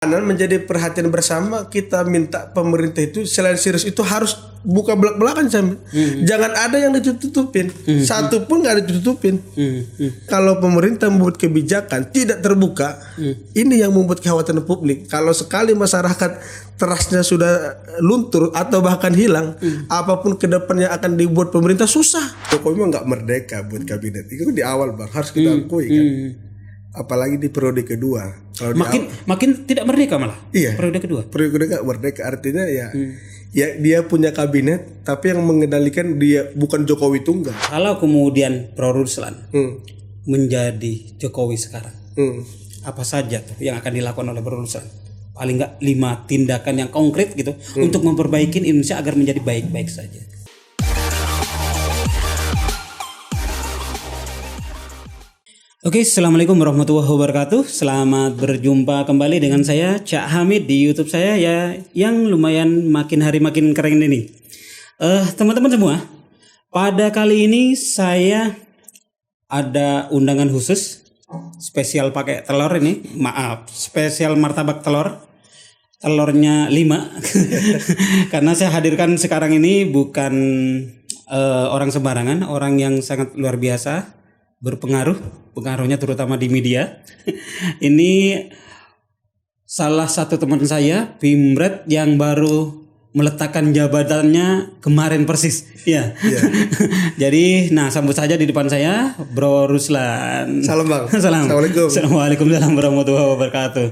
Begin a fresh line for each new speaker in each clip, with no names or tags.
menjadi perhatian bersama. Kita minta pemerintah itu selain serius itu harus buka belak-belakan sambil. Jangan ada yang ditutupin. Satu pun nggak ditutupin. Kalau pemerintah membuat kebijakan tidak terbuka, ini yang membuat kekhawatiran publik. Kalau sekali masyarakat trustnya sudah luntur atau bahkan hilang, apapun kedepannya akan dibuat pemerintah susah. Jokowi memang nggak merdeka buat kabinet. Itu di awal bang harus kita akui kan. Apalagi di periode kedua. Kalau
makin tidak merdeka malah.
Iya.
Periode kedua.
Periode kedua gak merdeka artinya ya dia punya kabinet tapi yang mengendalikan dia bukan Jokowi tunggal.
Kalau kemudian Bro Ruslan menjadi Jokowi sekarang, apa saja tuh yang akan dilakukan oleh Bro Ruslan? Paling nggak 5 tindakan yang konkret gitu untuk memperbaiki Indonesia agar menjadi baik-baik saja. Oke, assalamualaikum warahmatullahi wabarakatuh. Selamat berjumpa kembali dengan saya Cak Hamid di YouTube saya ya, yang lumayan makin hari makin keren ini. Teman-teman semua, pada kali ini saya ada undangan khusus spesial pakai telur ini. Maaf, spesial martabak telur. Telurnya 5. Karena saya hadirkan sekarang ini bukan orang sembarangan, orang yang sangat luar biasa. Pengaruhnya terutama di media. Ini salah satu teman saya, Pimret, yang baru meletakkan jabatannya kemarin persis. Ya. Jadi, sambut saja di depan saya, Bro Ruslan.
Salam bang.
Salam.
Assalamualaikum.
Assalamualaikum warahmatullahi wabarakatuh.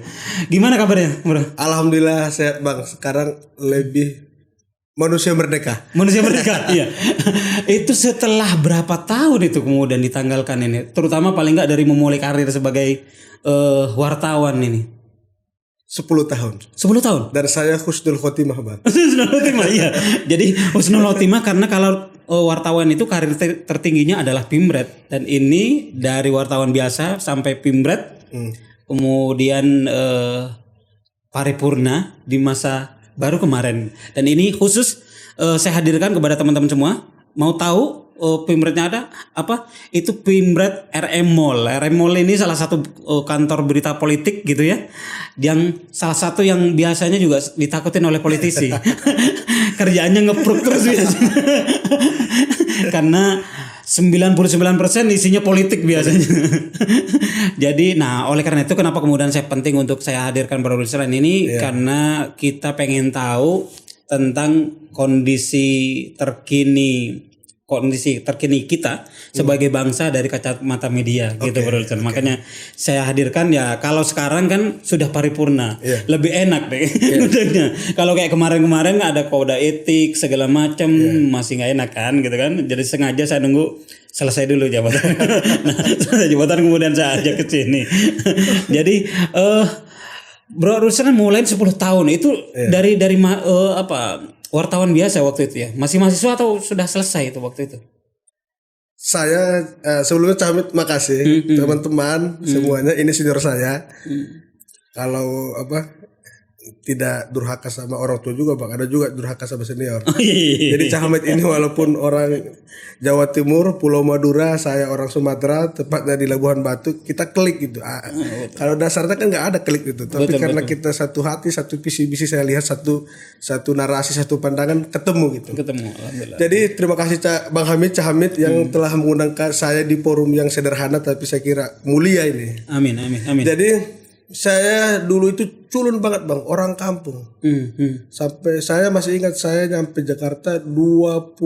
Gimana kabarnya, Bro?
Alhamdulillah sehat bang. Sekarang lebih manusia merdeka.
Iya. Itu setelah berapa tahun itu kemudian ditanggalkan ini? Terutama paling nggak dari memulai karir sebagai wartawan ini.
10 tahun.
10 tahun.
Dan saya husnul khotimah bang.
Husnul khotimah, iya. Jadi husnul khotimah karena kalau wartawan itu karir tertingginya adalah Pimret, dan ini dari wartawan biasa sampai Pimret, kemudian paripurna di masa baru kemarin. Dan ini khusus saya hadirkan kepada teman-teman semua. Mau tahu Pimretnya ada apa? Itu Pimret RM Mall. RM Mall ini salah satu kantor berita politik gitu ya. Yang salah satu yang biasanya juga ditakutin oleh politisi. Kerjaannya ngepruk terus biasanya. Karena 99% isinya politik biasanya. Jadi oleh karena itu kenapa kemudian saya penting untuk saya hadirkan Bro Ruslan ini, karena kita pengen tahu tentang kondisi terkini kita sebagai bangsa dari kacamata media gitu Bro Ruslan. Makanya saya hadirkan ya, kalau sekarang kan sudah paripurna. Lebih enak deh. Kalau kayak kemarin-kemarin ada kode etik segala macam, masih nggak enak kan gitu kan. Jadi sengaja saya nunggu selesai dulu jabatan. Selesai jabatan kemudian saya ajak ke sini. Jadi Bro Ruslan mulai 10 tahun itu dari wartawan biasa waktu itu ya? Masih mahasiswa atau sudah selesai itu waktu itu?
Saya sebelumnya Camit makasih teman-teman semuanya, ini senior saya. Kalau tidak durhaka sama orang tua juga bang, ada juga durhaka sama senior. Jadi Camit ini walaupun orang Jawa Timur, Pulau Madura, saya orang Sumatera, tepatnya di Labuhan Batu, kita klik gitu. Kalau dasarnya kan nggak ada klik gitu, tapi karena kita satu hati, satu visi saya lihat satu narasi, satu pandangan ketemu gitu. Jadi terima kasih Bang Hamid, Cak Hamid yang telah mengundang saya di forum yang sederhana tapi saya kira mulia ini. Amin. Jadi saya dulu itu culun banget bang, orang kampung. Sampai saya masih ingat saya nyampe Jakarta 25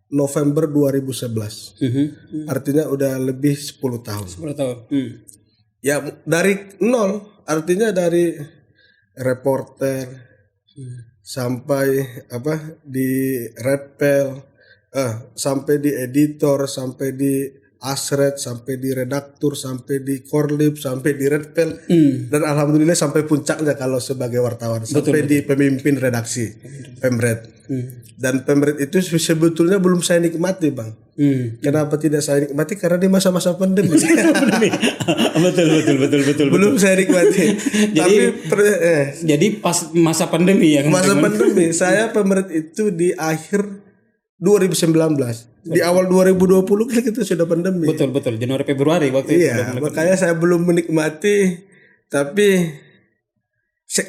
November 2011. Artinya udah lebih 10 tahun. 10 tahun. Ya dari nol, artinya dari reporter sampai di Redpel, sampai di editor, sampai di Asret, sampai di redaktur, sampai di Korlip, sampai di Redpel, dan alhamdulillah sampai puncaknya kalau sebagai wartawan sampai di pemimpin redaksi Pemret. Dan Pemret itu sebetulnya belum saya nikmati bang. Kenapa tidak saya nikmati? Karena di masa-masa pandemi. betul. Belum saya nikmati.
Jadi pas masa pandemi ya.
Masa pandemi saya Pemret itu di akhir 2019. Di awal 2020 kan kita sudah pandemi.
Betul. Januari Februari waktu itu.
Iya, makanya saya belum menikmati. Tapi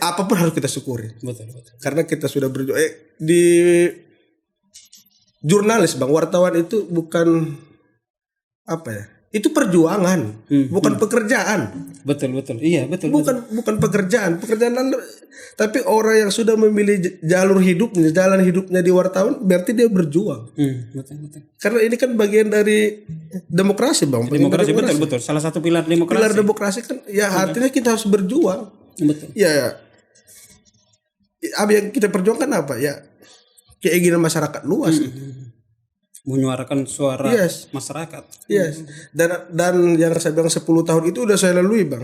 apapun harus kita syukuri.
Betul.
Karena kita sudah berjuang di jurnalis, Bang, wartawan itu bukan apa ya? Itu perjuangan, bukan pekerjaan.
Betul. Iya, betul.
Bukan pekerjaan tapi orang yang sudah memilih jalan hidupnya di wartawan berarti dia berjuang.
Betul.
Karena ini kan bagian dari demokrasi, Bang.
Demokrasi. Betul. Salah satu pilar demokrasi.
Pilar demokrasi kan ya artinya kita harus berjuang.
Betul.
Ya. Apa yang kita perjuangkan apa? Ya keinginan masyarakat luas.
Menyuarakan suara masyarakat.
Yes. Dan yang saya bilang 10 tahun itu udah saya lalui, Bang.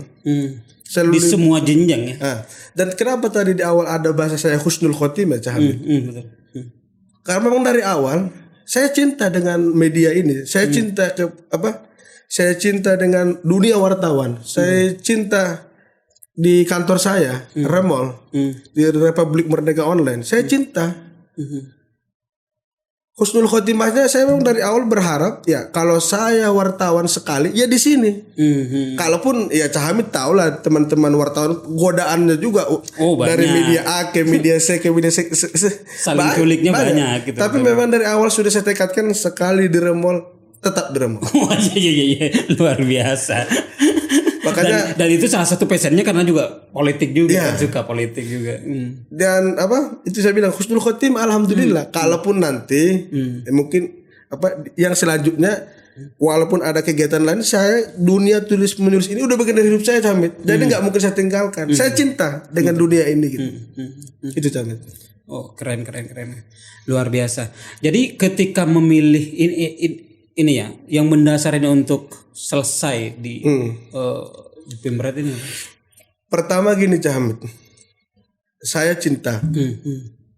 Di semua jenjang ya.
Dan kenapa tadi di awal ada bahasa saya husnul khotimah, Cak Hamid?
Betul.
Karena memang dari awal saya cinta dengan media ini. Saya cinta Saya cinta dengan dunia wartawan. Saya cinta di kantor saya, Remol, di Republik Merdeka Online. Saya cinta. Husnul khotimahnya saya memang dari awal berharap ya kalau saya wartawan sekali ya di sini. Kalaupun ya Cak Hamid tahu lah teman-teman wartawan godaannya juga dari media A ke media C ke media C,
saling culiknya banyak gitu.
Tapi memang dari awal sudah saya tekadkan sekali di Remol tetap di Remol.
Iya, luar biasa.
Makanya
dan itu salah satu pesannya karena juga politik juga, suka politik juga.
Dan itu saya bilang husnul khotimah alhamdulillah. Kalaupun nanti mungkin yang selanjutnya walaupun ada kegiatan lain, saya dunia tulis menulis ini udah bagian dari hidup saya, Camit. Jadi nggak mungkin saya tinggalkan. Saya cinta dengan dunia ini gitu. Itu, Camit.
Oh, keren. Luar biasa. Jadi ketika memilih ini ya yang mendasarinya untuk selesai di Pemret ini.
Pertama gini, Cak Hamid. Saya cinta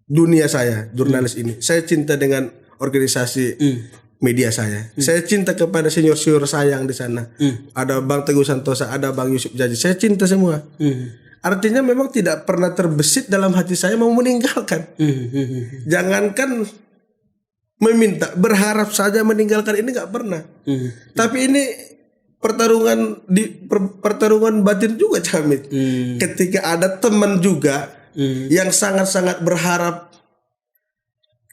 dunia saya, jurnalis ini. Saya cinta dengan organisasi media saya. Saya cinta kepada senior-senior saya yang di sana. Ada Bang Teguh Santosa, ada Bang Yusuf Jaji. Saya cinta semua. Artinya memang tidak pernah terbesit dalam hati saya mau meninggalkan. Jangankan meminta, berharap saja meninggalkan ini nggak pernah. Tapi ini pertarungan batin juga, Camit. Ketika ada teman juga yang sangat-sangat berharap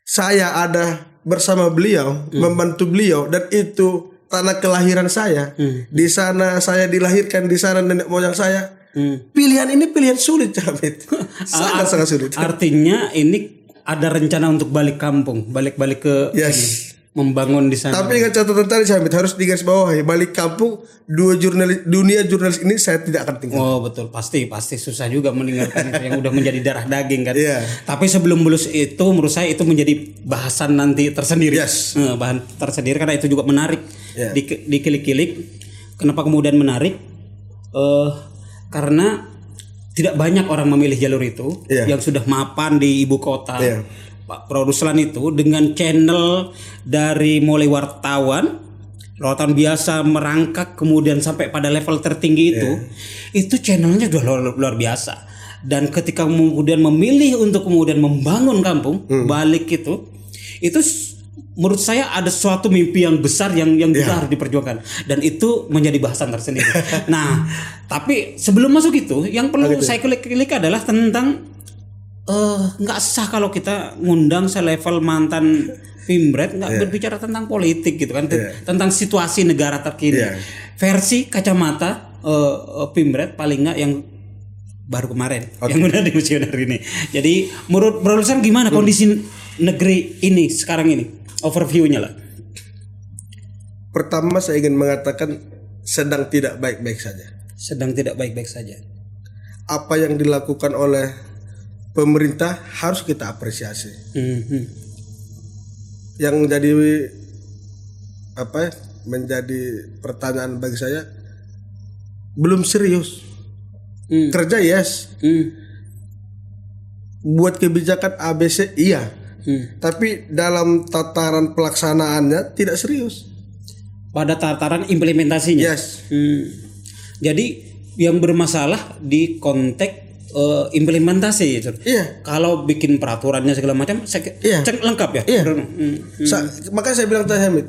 saya ada bersama beliau, membantu beliau, dan itu tanah kelahiran saya. Di sana saya dilahirkan, di sana nenek moyang saya. Pilihan ini pilihan sulit, Camit. Sangat-sangat sulit.
Artinya ini ada rencana untuk balik kampung, balik ke membangun di sana.
Tapi dengan catatan tadi, Camit, harus digarisbawahi, balik kampung dunia jurnalis ini saya tidak akan tinggal.
Oh betul, pasti susah juga meninggalkan itu yang udah menjadi darah daging kan. Tapi sebelum lulus itu menurut saya itu menjadi bahasan nanti tersendiri. Bahan tersendiri karena itu juga menarik. Dikilik-kilik. Kenapa kemudian menarik? Karena tidak banyak orang memilih jalur itu yang sudah mapan di ibu kota. Pak Ruslan itu dengan channel dari mulai wartawan biasa merangkak kemudian sampai pada level tertinggi itu channelnya sudah luar biasa. Dan ketika kemudian memilih untuk kemudian membangun kampung balik itu menurut saya ada suatu mimpi yang besar yang juga harus diperjuangkan, dan itu menjadi bahasan tersendiri. Nah, tapi sebelum masuk itu, yang perlu saya klik adalah tentang nggak sah kalau kita ngundang selevel mantan Pemret nggak berbicara tentang politik gitu kan, tentang situasi negara terkini. Versi kacamata Pemret paling nggak yang baru kemarin, yang udah di misioner ini. Jadi menurut Bro Ruslan gimana kondisi negeri ini sekarang ini? Overview-nya lah.
Pertama saya ingin mengatakan sedang tidak baik-baik saja. Apa yang dilakukan oleh pemerintah harus kita apresiasi. Yang menjadi pertanyaan bagi saya, belum serius. Kerja buat kebijakan ABC iya. Tapi dalam tataran pelaksanaannya tidak serius.
Pada tataran implementasinya. Jadi yang bermasalah di konteks implementasi itu. Kalau bikin peraturannya segala macam, cek lengkap ya.
Makanya saya bilang tadi, Hamid,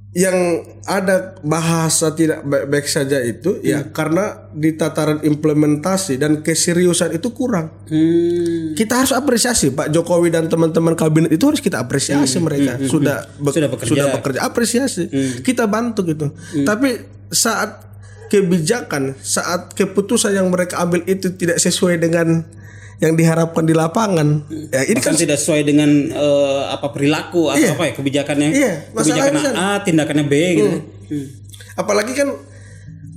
yang ada bahasa tidak baik-baik saja itu ya karena di tataran implementasi dan keseriusan itu kurang. Kita harus apresiasi Pak Jokowi dan teman-teman kabinet itu, harus kita apresiasi mereka sudah bekerja, apresiasi. Kita bantu gitu. Tapi saat kebijakan, saat keputusan yang mereka ambil itu tidak sesuai dengan yang diharapkan di lapangan, ya ini kan
tidak sesuai dengan perilaku atau apa ya kebijakannya. Kebijakan A, tindakannya B gitu.
Apalagi kan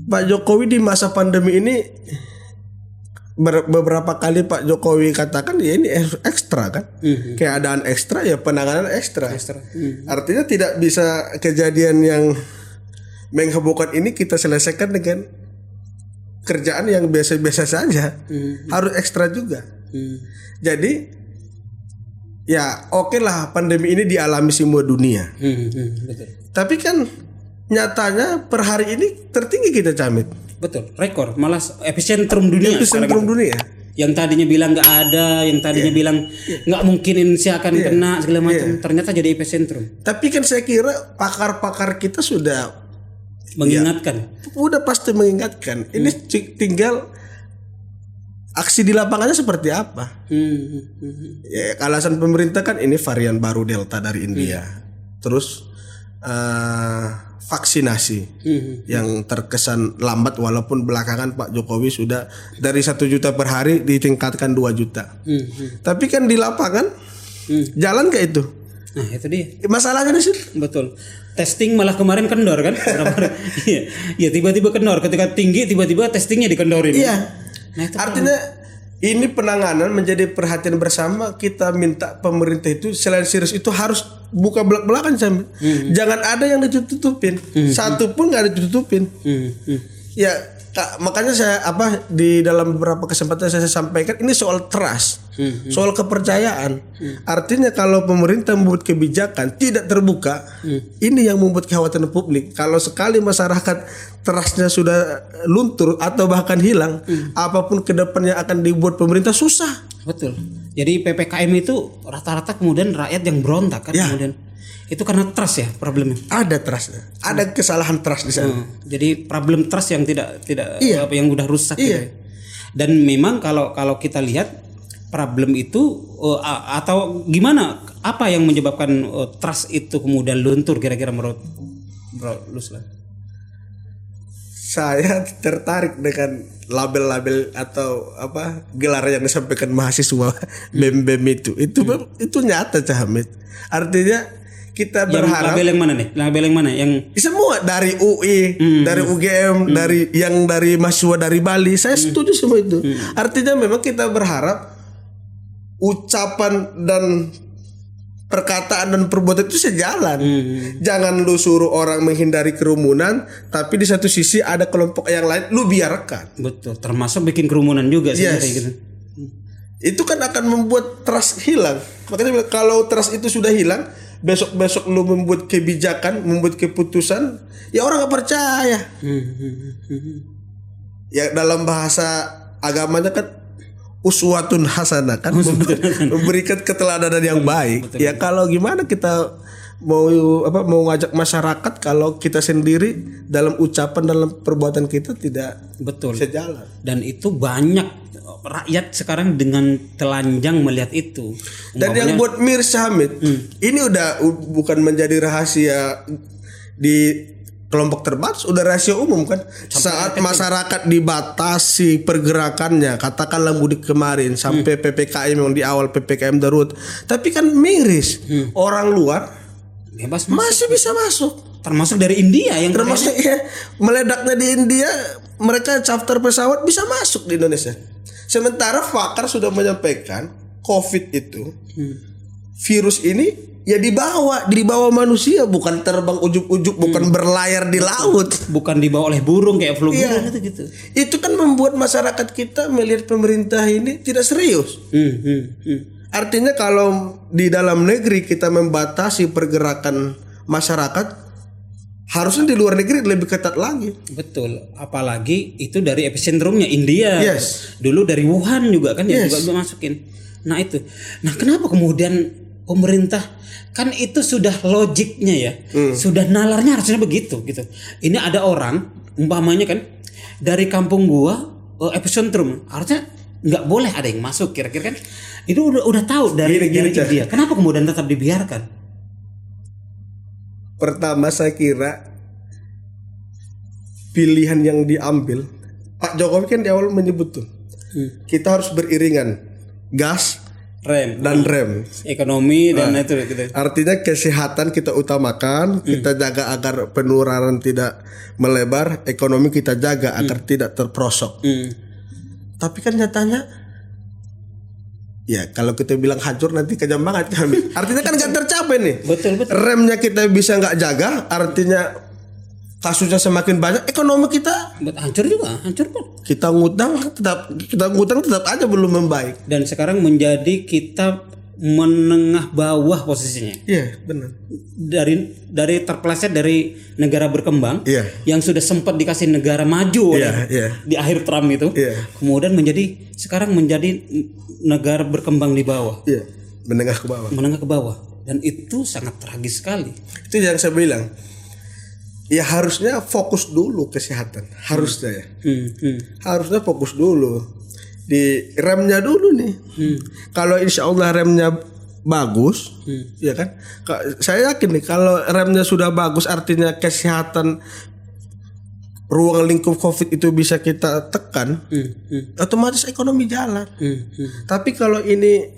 Pak Jokowi di masa pandemi ini beberapa kali Pak Jokowi katakan ya ini ekstra kan, keadaan ekstra ya penanganan ekstra. Artinya tidak bisa kejadian yang menghebohkan ini kita selesaikan dengan kerjaan yang biasa-biasa saja, harus ekstra juga. Jadi ya oke lah pandemi ini dialami semua dunia.
Betul.
Tapi kan nyatanya per hari ini tertinggi kita Camit.
Betul, rekor, malah epicentrum dunia.
Epicentrum dunia.
Yang tadinya bilang nggak ada, yang tadinya bilang nggak mungkin Indonesia akan kena segala macam, ternyata jadi epicentrum.
Tapi kan saya kira pakar-pakar kita sudah
mengingatkan.
Udah pasti mengingatkan. Ini tinggal aksi di lapangannya seperti apa. Ya, alasan pemerintah kan ini varian baru Delta dari India. Terus vaksinasi yang terkesan lambat, walaupun belakangan Pak Jokowi sudah dari 1 juta per hari ditingkatkan 2 juta. Tapi kan di lapangan jalan kayak itu.
Nah itu dia
masalahnya di situ.
Betul. Testing malah kemarin kendor kan? Iya tiba-tiba kendor, ketika tinggi tiba-tiba testingnya dikendorin.
Iya. Nah, artinya ini penanganan menjadi perhatian bersama. Kita minta pemerintah itu selain serius itu harus buka belak-belakan Camit. Jangan ada yang ditutupin. Satu pun nggak ditutupin. Ya makanya saya di dalam beberapa kesempatan saya sampaikan ini soal trust, soal kepercayaan. Artinya kalau pemerintah membuat kebijakan tidak terbuka, ini yang membuat kekhawatiran publik. Kalau sekali masyarakat trustnya sudah luntur atau bahkan hilang, apapun kedepannya akan dibuat pemerintah susah.
Betul. Jadi PPKM itu rata-rata kemudian rakyat yang berontak kan kemudian. Itu karena trust ya problemnya.
Ada trustnya, ada kesalahan trust di sana.
Jadi problem trust yang tidak yang udah rusak. Gitu. Dan memang kalau kita lihat problem itu atau gimana, apa yang menyebabkan trust itu kemudian luntur kira-kira menurut Bro Ruslan?
Saya tertarik dengan label-label atau gelar yang disampaikan mahasiswa BEM itu nyata Camit. Artinya kita berharap
label yang mana nih? Label yang mana? Yang
semua dari UI, dari UGM, dari mahasiswa dari Bali, saya setuju semua itu. Artinya memang kita berharap ucapan dan perkataan dan perbuatan itu sejalan. Jangan lu suruh orang menghindari kerumunan, tapi di satu sisi ada kelompok yang lain lu biarkan.
Betul, termasuk bikin kerumunan juga sih gitu.
Itu kan akan membuat trust hilang. Makanya kalau trust itu sudah hilang, besok-besok lu membuat kebijakan, membuat keputusan, ya orang gak percaya. Ya dalam bahasa agamanya kan uswatun hasanah kan, memberikan keteladanan yang baik. Betul. Ya kalau gimana kita mau ngajak masyarakat kalau kita sendiri dalam ucapan, dalam perbuatan kita tidak sejalan. Dan
itu banyak rakyat sekarang dengan telanjang melihat itu.
Dan yang buat miris Hamid, ini udah bukan menjadi rahasia di kelompok terbatas, udah rahasia umum kan. Saat masyarakat dibatasi pergerakannya, katakanlah mudik kemarin sampai PPKM yang di awal PPKM darurat, tapi kan miris orang luar
bebas
masih bisa masuk.
Termasuk dari India yang
termasuk meledaknya di India, mereka charter pesawat bisa masuk di Indonesia. Sementara pakar sudah menyampaikan COVID itu virus ini ya dibawa manusia, bukan terbang ujuk-ujuk, bukan berlayar di laut,
bukan dibawa oleh burung kayak flu burung gitu.
Itu kan membuat masyarakat kita melihat pemerintah ini tidak serius. Artinya kalau di dalam negeri kita membatasi pergerakan masyarakat, harusnya di luar negeri lebih ketat lagi.
Betul, apalagi itu dari epicentrumnya India. Dulu dari Wuhan juga kan juga masukin. Nah itu. Nah kenapa kemudian pemerintah kan itu sudah logiknya ya, sudah nalarnya harusnya begitu gitu. Ini ada orang umpamanya kan dari kampung gua epicentrum, harusnya nggak boleh ada yang masuk kira-kira kan. Itu udah tahu dari dia. Kenapa kemudian tetap dibiarkan?
Pertama saya kira pilihan yang diambil Pak Jokowi kan di awal menyebut tuh kita harus beriringan gas
rem
ekonomi
dan itu gitu.
Artinya kesehatan kita utamakan, kita jaga agar penularan tidak melebar, ekonomi kita jaga agar tidak terprosok. Tapi kan nyatanya ya kalau kita bilang hancur nanti kejam banget kami. Artinya kan nggak tercapai nih.
Betul.
Remnya kita bisa nggak jaga, artinya kasusnya semakin banyak, ekonomi kita
hancur pun.
Kita ngutang tetap aja belum membaik.
Dan sekarang menjadi kita menengah bawah posisinya.
Iya, benar.
Dari terpeleset dari negara berkembang yang sudah sempat dikasih negara maju di akhir Trump itu. Kemudian sekarang menjadi negara berkembang di bawah.
Iya, menengah ke bawah.
Dan itu sangat tragis sekali.
Itu yang saya bilang. Ya harusnya fokus dulu kesehatan, harusnya ya. Harusnya fokus dulu di remnya dulu nih. Kalau insya Allah remnya bagus, ya kan? Saya yakin nih kalau remnya sudah bagus, artinya kesehatan ruang lingkup COVID itu bisa kita tekan, otomatis ekonomi jalan. Tapi kalau ini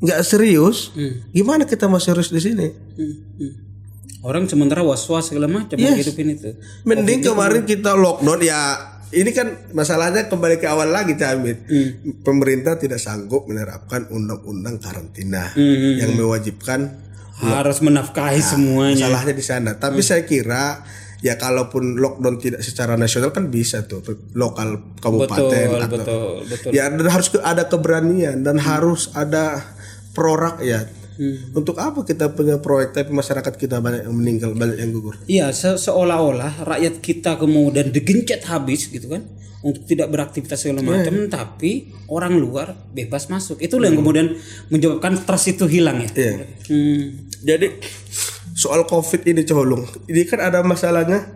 nggak serius, gimana kita mau serius di sini?
Orang sementara was-was segala macam menghidupin itu.
Mending kemarin kita lockdown ya. Ini kan masalahnya kembali ke awal lagi Camit. Pemerintah tidak sanggup menerapkan undang-undang karantina yang mewajibkan
harus menafkahi semuanya.
Masalahnya di sana. Tapi saya kira ya kalaupun lockdown tidak secara nasional kan bisa tuh lokal kabupaten
betul.
Ya dan harus ada keberanian dan harus ada pro rakyat. Untuk apa kita punya proyek tapi masyarakat kita banyak yang meninggal, banyak yang gugur?
Iya, seolah-olah rakyat kita kemudian digencet habis gitu kan untuk tidak beraktivitas segala macam, tapi orang luar bebas masuk. Itulah yang kemudian menyebabkan trust itu hilang ya.
Jadi soal COVID ini Colong, ini kan ada masalahnya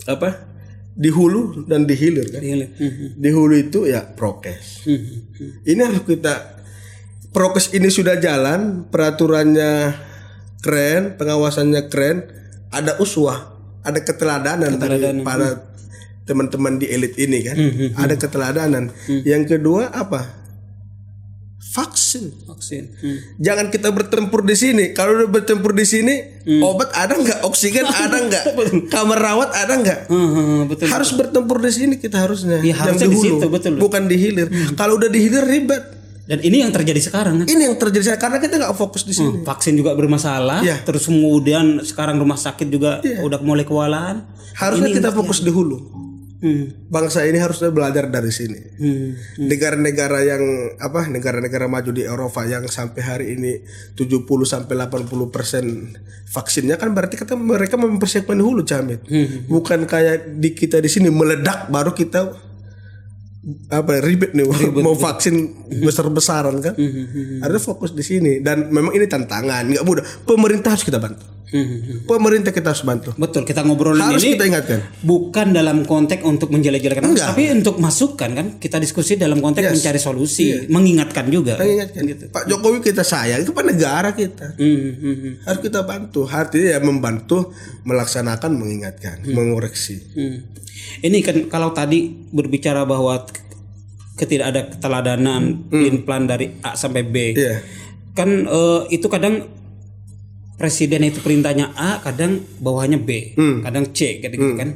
apa? Di hulu dan di hilir kan. Di hulu itu ya prokes. Ini harus kita prokes ini sudah jalan, peraturannya keren, pengawasannya keren, ada uswah, ada keteladanan dari para teman-teman di elit ini kan, ada keteladanan. Yang kedua apa? Vaksin. Jangan kita bertempur di sini. Kalau udah bertempur di sini, obat ada nggak? Oksigen ada nggak? Kamar rawat ada nggak? Harus bertempur di sini kita harusnya.
Yang di hulu,
bukan di hilir. Kalau udah di hilir ribet.
Dan ini yang terjadi sekarang kan?
Ini yang terjadi karena kita nggak fokus di sini.
Vaksin juga bermasalah. Terus kemudian sekarang rumah sakit juga udah mulai kewalahan.
Harusnya kita fokus di hulu. Bangsa ini harusnya belajar dari sini. Negara-negara yang negara-negara maju di Eropa yang sampai hari ini 70-80% vaksinnya kan berarti mereka mempersiapkan hulu Camit. Bukan kayak di kita di sini meledak baru kita ribet nih mau vaksin besar-besaran kan. Harus fokus di sini dan memang ini tantangan nggak mudah. Pemerintah harus kita bantu. Pemerintah kita harus bantu.
Betul, kita ngobrolin
harus
ini
kita ingatkan.
Bukan dalam konteks untuk menjelek-jelekan, tapi untuk masukan kan. Kita diskusi dalam konteks mencari solusi, mengingatkan juga.
Mengingatkan. Gitu. Pak Jokowi kita sayang, itu kan negara kita. Harus kita bantu. Artinya ya membantu melaksanakan, mengingatkan, mengoreksi.
Ini kan kalau tadi berbicara bahwa ketidak ada keteladanan plan dari A sampai B, kan itu kadang presiden itu perintahnya A, kadang bawahnya B, kadang C, gitu kan.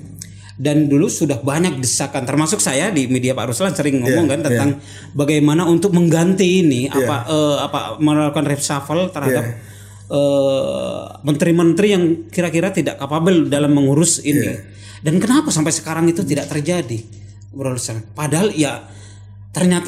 Dan dulu sudah banyak desakan, termasuk saya di media Pak Ruslan sering ngomong kan tentang bagaimana untuk mengganti ini melakukan reshuffle terhadap menteri-menteri yang kira-kira tidak kapabel dalam mengurus ini. Dan kenapa sampai sekarang itu tidak terjadi, Bro Ruslan? Padahal ya ternyata